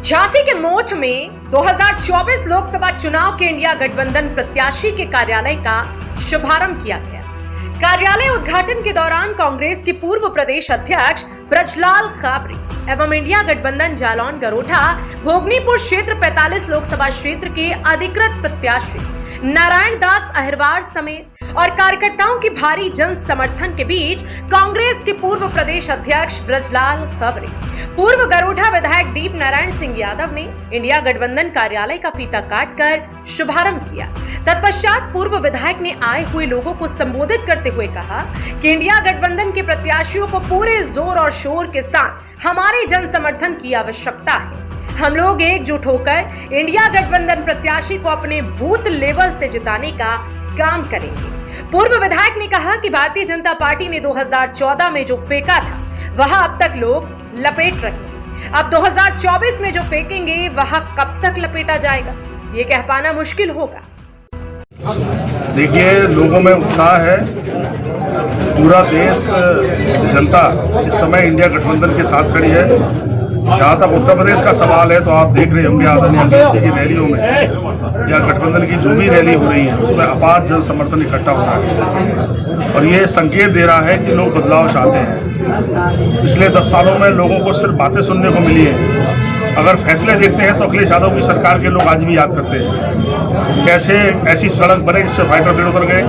झांसी के मोठ में 2024 लोकसभा चुनाव के इंडिया गठबंधन प्रत्याशी के कार्यालय का शुभारंभ किया गया। कार्यालय उद्घाटन के दौरान कांग्रेस के पूर्व प्रदेश अध्यक्ष ब्रजलाल खाबरी एवं इंडिया गठबंधन जालौन गरोठा भोगनीपुर क्षेत्र 45 लोकसभा क्षेत्र के अधिकृत प्रत्याशी नारायण दास अहिरवार समेत और कार्यकर्ताओं की भारी जन समर्थन के बीच कांग्रेस के पूर्व प्रदेश अध्यक्ष ब्रजलाल खाबरी, पूर्व गरोठा विधायक दीप नारायण सिंह यादव ने इंडिया गठबंधन कार्यालय का फीता काटकर शुभारंभ किया। तत्पश्चात पूर्व विधायक ने आए हुए लोगों को संबोधित करते हुए कहा कि इंडिया गठबंधन के प्रत्याशियों को पूरे जोर और शोर के साथ हमारे जन समर्थन की आवश्यकता है। हम लोग एकजुट होकर इंडिया गठबंधन प्रत्याशी को अपने बूथ लेवल से जिताने का काम करेंगे। पूर्व विधायक ने कहा कि भारतीय जनता पार्टी ने 2014 में जो फेंका था वह अब तक लोग लपेट रहे हैं। अब 2024 में जो फेंकेंगे वह कब तक लपेटा जाएगा ये कह पाना मुश्किल होगा। देखिए, लोगों में उत्साह है। पूरा देश जनता इस समय इंडिया गठबंधन के साथ खड़ी है। जहाँ तक उत्तर प्रदेश का सवाल है तो आप देख रहे होंगे आदरणीय अखिलेश जी की रैलियों में या गठबंधन की जो भी रैली हो रही है उसमें अपार जन समर्थन इकट्ठा हो रहा है और ये संकेत दे रहा है कि लोग बदलाव चाहते हैं। पिछले 10 सालों में लोगों को सिर्फ बातें सुनने को मिली है। अगर फैसले देखते हैं तो अखिलेश यादव की सरकार के लोग आज भी याद करते हैं कैसे ऐसी सड़क बने जिससे फाइटर पेड़ उतर गए,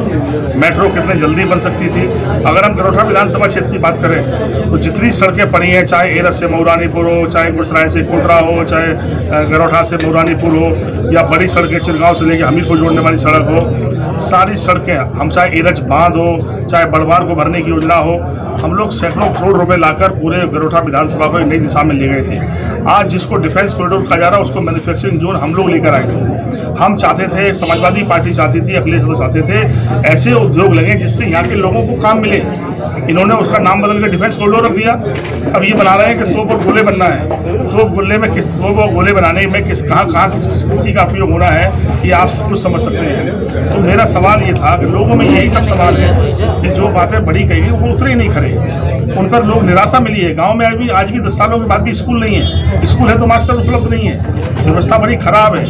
मेट्रो कितने जल्दी बन सकती थी। अगर हम गरोठा विधानसभा क्षेत्र की बात करें तो जितनी सड़कें पड़ी हैं, चाहे एरस से मऊरानीपुर हो, चाहे गुजराय से कोटरा हो, चाहे गरोठा से मऊरानीपुर हो या बड़ी सड़कें चिरगांव से लेकर हमीर को जोड़ने वाली सड़क हो, सारी सड़कें हम चाहे एरच बांध हो, चाहे बड़वार को भरने की योजना हो, हम लोग सैकड़ों करोड़ रुपए लाकर पूरे गरोठा विधानसभा को एक नई दिशा में ले गए थे। आज जिसको डिफेंस कॉरिडोर कहा जा रहा है उसको मैन्युफैक्चरिंग जोन हम लोग लेकर आए थे। हम चाहते थे, समाजवादी पार्टी चाहती थी, अखिलेश यादव चाहते थे ऐसे उद्योग लगे जिससे यहाँ के लोगों को काम मिले। इन्होंने उसका नाम बदल के डिफेंस कॉरिडोर रख दिया। अब ये बना रहे हैं कि तोप और गोले बनना है। तोप और गोले बनाने में कहाँ किसी का उपयोग होना है ये आप सब कुछ समझ सकते हैं। तो मेरा सवाल ये था कि लोगों में यही सब सवाल है कि जो बातें बड़ी कही वो उतरे ही नहीं खड़े, उन पर लोग निराशा मिली है। गांव में आज भी 10 सालों के बाद भी स्कूल नहीं है, स्कूल है तो मास्टर उपलब्ध नहीं है, व्यवस्था बड़ी खराब है।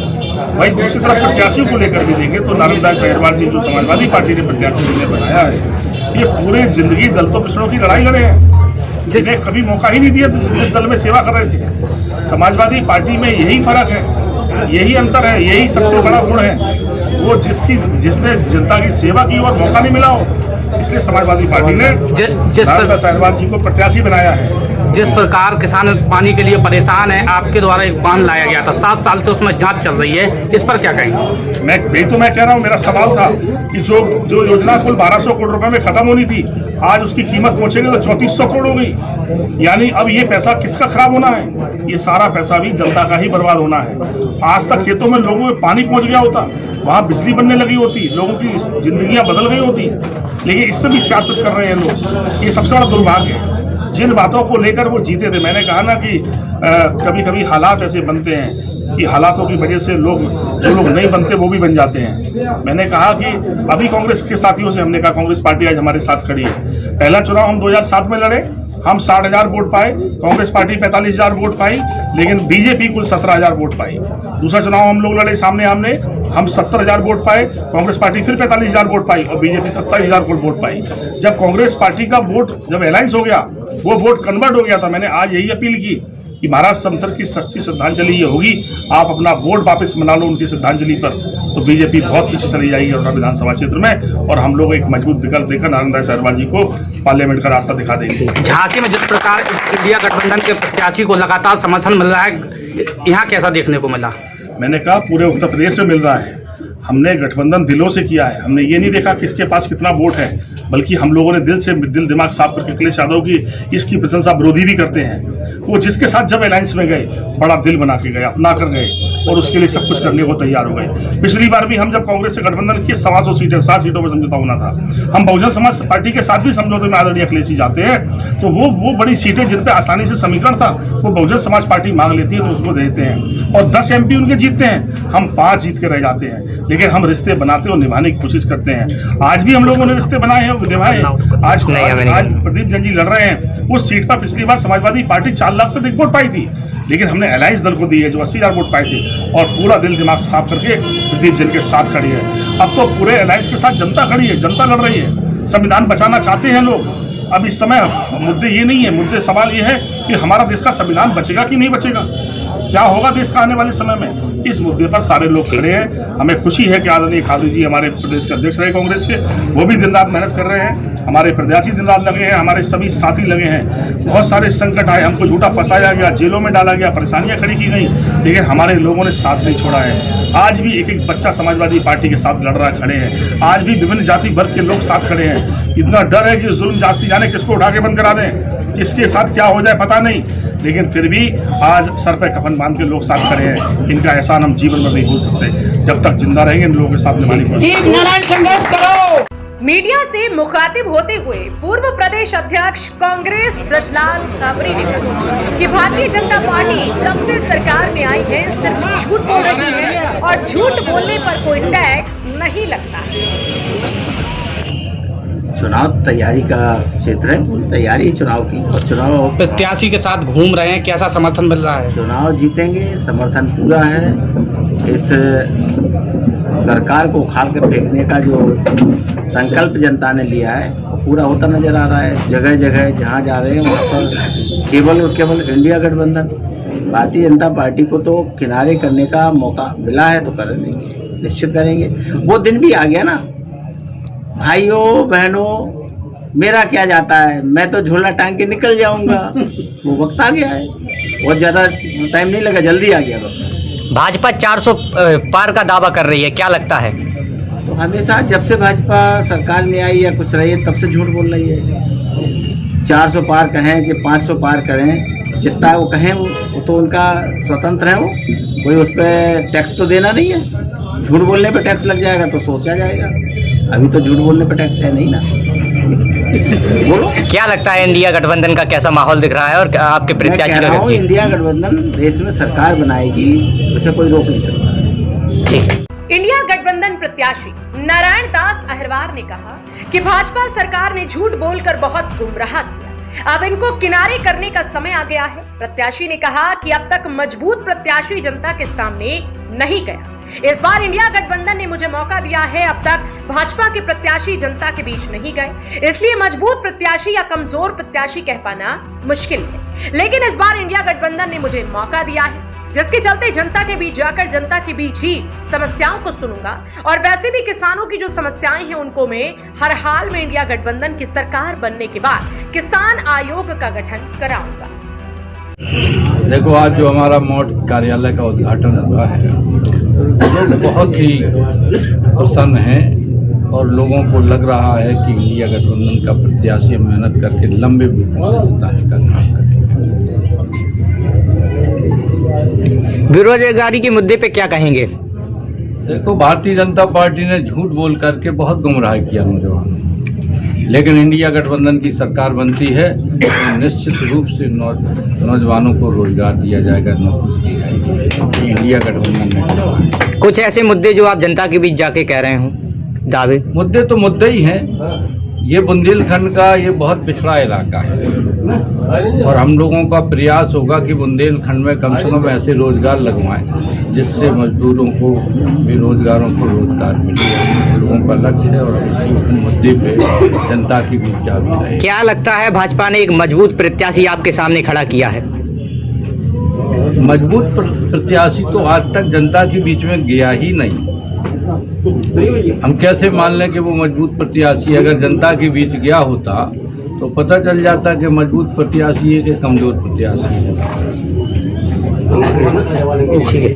वही दूसरी तरफ प्रत्याशियों को लेकर भी देखें तो नारायण दास अहिरवार जी जो समाजवादी पार्टी ने प्रत्याशी ने बनाया है, ये पूरे जिंदगी दलितों पिछड़ों की लड़ाई लड़े हैं, जिन्हें कभी मौका ही नहीं दिया जिस दल में सेवा कर रहे थे। समाजवादी पार्टी में यही फर्क है, यही अंतर है, यही सबसे बड़ा गुण है। वो जिसने जनता की सेवा की और मौका नहीं मिला हो, इसलिए समाजवादी पार्टी ने नारायण दास अहिरवार जी को प्रत्याशी बनाया है। जिस प्रकार किसान पानी के लिए परेशान है, आपके द्वारा एक बांध लाया गया था, 7 साल से उसमें जांच चल रही है, इस पर क्या कहेंगे? मैं कह रहा हूँ, मेरा सवाल था कि जो योजना कुल 1200 करोड़ रुपए में खत्म होनी थी, आज उसकी कीमत पहुंचेगी तो 3400 करोड़ हो गई। यानी अब ये पैसा किसका खराब होना है? ये सारा पैसा भी जनता का ही बर्बाद होना है। आज तक खेतों में लोगों में पानी पहुंच गया होता, वहाँ बिजली बनने लगी होती, लोगों की जिंदगियां बदल गई होती, लेकिन इस पर भी सियासत कर रहे हैं लोग। ये सबसे बड़ा दुर्भाग्य है। जिन बातों को लेकर वो जीते थे, मैंने कहा ना कि कभी कभी हालात ऐसे बनते हैं कि हालातों की वजह से जो लोग नहीं बनते वो भी बन जाते हैं। मैंने कहा कि अभी कांग्रेस के साथियों से हमने कहा कांग्रेस पार्टी आज हमारे साथ खड़ी है। पहला चुनाव हम 2007 में लड़े, हम 60,000 वोट पाए, कांग्रेस पार्टी 45,000 वोट पाई, लेकिन बीजेपी कुल 17,000 वोट पाई। दूसरा चुनाव हम लोग लड़े सामने आमने, हम 70,000 वोट पाए, कांग्रेस पार्टी फिर 45,000 वोट पाई और बीजेपी 27,000 वोट पाई। जब कांग्रेस पार्टी का वोट जब अलायंस हो गया, वो वोट कन्वर्ट हो गया था। मैंने आज यही अपील की कि महाराज समथर की सच्ची श्रद्धांजलि ये होगी, आप अपना वोट वापस मना लो उनकी श्रद्धांजलि पर, तो बीजेपी बहुत पीछे चली जाएगी गरोठा विधानसभा क्षेत्र में और हम लोग एक मजबूत विकल्प देकर नारायण दास अहिरवार जी को पार्लियामेंट का रास्ता दिखा देंगे। झांसी में जिस प्रकार इंडिया गठबंधन के प्रत्याशी को लगातार समर्थन मिल रहा है, यहाँ कैसा देखने को मिला? मैंने कहा पूरे उत्तर प्रदेश में मिल रहा है। हमने गठबंधन दिलों से किया है। हमने ये नहीं देखा किसके पास कितना वोट है, बल्कि हम लोगों ने दिल दिमाग साफ करके अखिलेश यादव की इसकी प्रशंसा विरोधी भी करते हैं। वो जिसके साथ जब अलायंस में गए बड़ा दिल बना के गए, अपना कर गए और उसके लिए सब कुछ करने को तैयार हो गए। पिछली बार भी हम जब कांग्रेस से गठबंधन किए 125 सीटें 60 सीटों पर समझौता होना था। हम बहुजन समाज पार्टी के साथ भी समझौते में आदरणीय अखिलेश जी जाते हैं, तो वो बड़ी सीटें जिन पर आसानी से समीकरण था वो बहुजन समाज पार्टी मांग लेती है तो उसको देते हैं और 10 MP उनके जीतते हैं, हम 5 जीत के रह जाते हैं। लेकिन हम रिश्ते बनाते और निभाने की कोशिश करते हैं। आज भी हम लोगों ने रिश्ते बनाए हैं, निभाए। आज प्रदीप जैन जी लड़ रहे हैं, उस सीट पर पिछली बार समाजवादी पार्टी 4 लाख से अधिक वोट पाई थी। लेकिन हमने अलायंस दल को दी है जो 80,000 वोट पाए थे और पूरा दिल दिमाग साफ करके प्रदीप जैन के साथ खड़ी है। अब तो पूरे अलायंस के साथ जनता खड़ी है, जनता लड़ रही है, संविधान बचाना चाहते हैं लोग। अब इस समय मुद्दे ये नहीं है, मुद्दे सवाल ये है कि हमारा देश का संविधान बचेगा कि नहीं बचेगा, क्या होगा देश का आने वाले समय में। इस मुद्दे पर सारे लोग खड़े हैं। हमें खुशी है कि आदरणीय खादी जी हमारे प्रदेश के अध्यक्ष रहे कांग्रेस के, वो भी दिन रात मेहनत कर रहे हैं, हमारे प्रत्याशी दिन रात लगे हैं, हमारे सभी साथी लगे हैं। बहुत सारे संकट आए, हमको झूठा फंसाया गया, जेलों में डाला गया, परेशानियां खड़ी की गई, लेकिन हमारे लोगों ने साथ नहीं छोड़ा है। आज भी एक एक बच्चा समाजवादी पार्टी के साथ लड़ रहा खड़े हैं, आज भी विभिन्न जाति वर्ग के लोग साथ खड़े हैं। इतना डर है कि जुल्म जास्ती जाने किसको उठा के बंद करा दें, किसके साथ क्या हो जाए पता नहीं, लेकिन फिर भी आज सर पे कफन बांध के लोग साथ खड़े हैं। इनका एहसान हम जीवन में नहीं भूल सकते। जब तक जिंदा रहेंगे इन लोगों के साथ निभानी पड़ेगी। मीडिया से मुखातिब होते हुए पूर्व प्रदेश अध्यक्ष कांग्रेस ब्रजलाल काबरी ने कहा कि भारतीय जनता पार्टी जब से सरकार में आई है सिर्फ झूठ बोल रही है और झूठ बोलने पर कोई टैक्स नहीं लगता है। चुनाव तैयारी का क्षेत्र है, पूरी तैयारी चुनाव की, और चुनाव प्रत्याशी के साथ घूम रहे हैं, कैसा समर्थन मिल रहा है? चुनाव जीतेंगे, समर्थन पूरा है। इस सरकार को उखाड़ के फेंकने का जो संकल्प जनता ने लिया है वो पूरा होता नजर आ रहा है। जगह जगह जहाँ जा रहे हैं वहाँ पर केवल और केवल इंडिया गठबंधन, भारतीय जनता पार्टी को तो किनारे करने का मौका मिला है तो कर देंगे, निश्चित करेंगे। वो दिन भी आ गया ना भाइयों बहनों, मेरा क्या जाता है, मैं तो झोला टांग के निकल जाऊंगा, वो वक्त आ गया है। बहुत ज़्यादा टाइम नहीं लगा, जल्दी आ गया वक्त। भाजपा 400 पार का दावा कर रही है, क्या लगता है? तो हमेशा जब से भाजपा सरकार में आई या कुछ रही है तब से झूठ बोल रही है। 400 पार कहें कि 500 पार करें, जितना वो कहें वो तो उनका स्वतंत्र है, वो कोई उस पर टैक्स तो देना नहीं है। झूठ बोलने पे टैक्स लग जाएगा तो सोचा जाएगा, अभी तो झूठ बोलने पे टैक्स है नहीं ना। बोलो क्या लगता है इंडिया गठबंधन का कैसा माहौल दिख रहा है और आपके प्रत्याशी का? इंडिया गठबंधन देश में सरकार बनाएगी, उसे कोई रोक नहीं सकता। ठीक है। इंडिया गठबंधन प्रत्याशी नारायण दास अहिरवार ने कहा कि भाजपा सरकार ने झूठ बोलकर बहुत गुमराह किया, अब इनको किनारे करने का समय आ गया है। प्रत्याशी ने कहा कि अब तक मजबूत प्रत्याशी जनता के सामने नहीं गया, इस बार इंडिया गठबंधन ने मुझे मौका दिया है। अब तक भाजपा के प्रत्याशी जनता के बीच नहीं गए, इसलिए मजबूत प्रत्याशी या कमजोर प्रत्याशी कह पाना मुश्किल है, लेकिन इस बार इंडिया गठबंधन ने मुझे मौका दिया है, जिसके चलते जनता के बीच जाकर जनता के बीच ही समस्याओं को सुनूंगा और वैसे भी किसानों की जो समस्याएं हैं उनको मैं हर हाल में इंडिया गठबंधन की सरकार बनने के बाद किसान आयोग का गठन कराऊंगा। देखो, आज जो हमारा मोट कार्यालय का उद्घाटन हुआ है, लोग बहुत ही प्रसन्न हैं और लोगों को लग रहा है कि इंडिया गठबंधन का प्रत्याशी मेहनत करके लंबे बूथों से जिताने का काम करेंगे। बेरोजगारी के मुद्दे पे क्या कहेंगे? देखो, भारतीय जनता पार्टी ने झूठ बोल करके बहुत गुमराह किया नौजवानों, लेकिन इंडिया गठबंधन की सरकार बनती है तो निश्चित रूप से नौजवानों को रोजगार दिया जाएगा, नौकरी दी जाएगी। इंडिया गठबंधन में कुछ ऐसे मुद्दे जो आप जनता के बीच जाके कह रहे हो, दावे? मुद्दे तो मुद्दे ही हैं। ये बुंदेलखंड का ये बहुत पिछड़ा इलाका है और हम लोगों का प्रयास होगा कि बुंदेलखंड में कम से कम ऐसे रोजगार लगवाएं जिससे मजदूरों को, बेरोजगारों को रोजगार मिले। लोगों का लक्ष्य है और इसी मुद्दे पे जनता की बीच जागरूक रहे। क्या लगता है भाजपा ने एक मजबूत प्रत्याशी आपके सामने खड़ा किया है? मजबूत प्रत्याशी तो आज तक जनता के बीच में गया ही नहीं। हम कैसे मान लें कि वो मजबूत प्रत्याशी, अगर जनता के बीच गया होता तो पता चल जाता कि मजबूत प्रत्याशी है कि कमजोर प्रत्याशी है।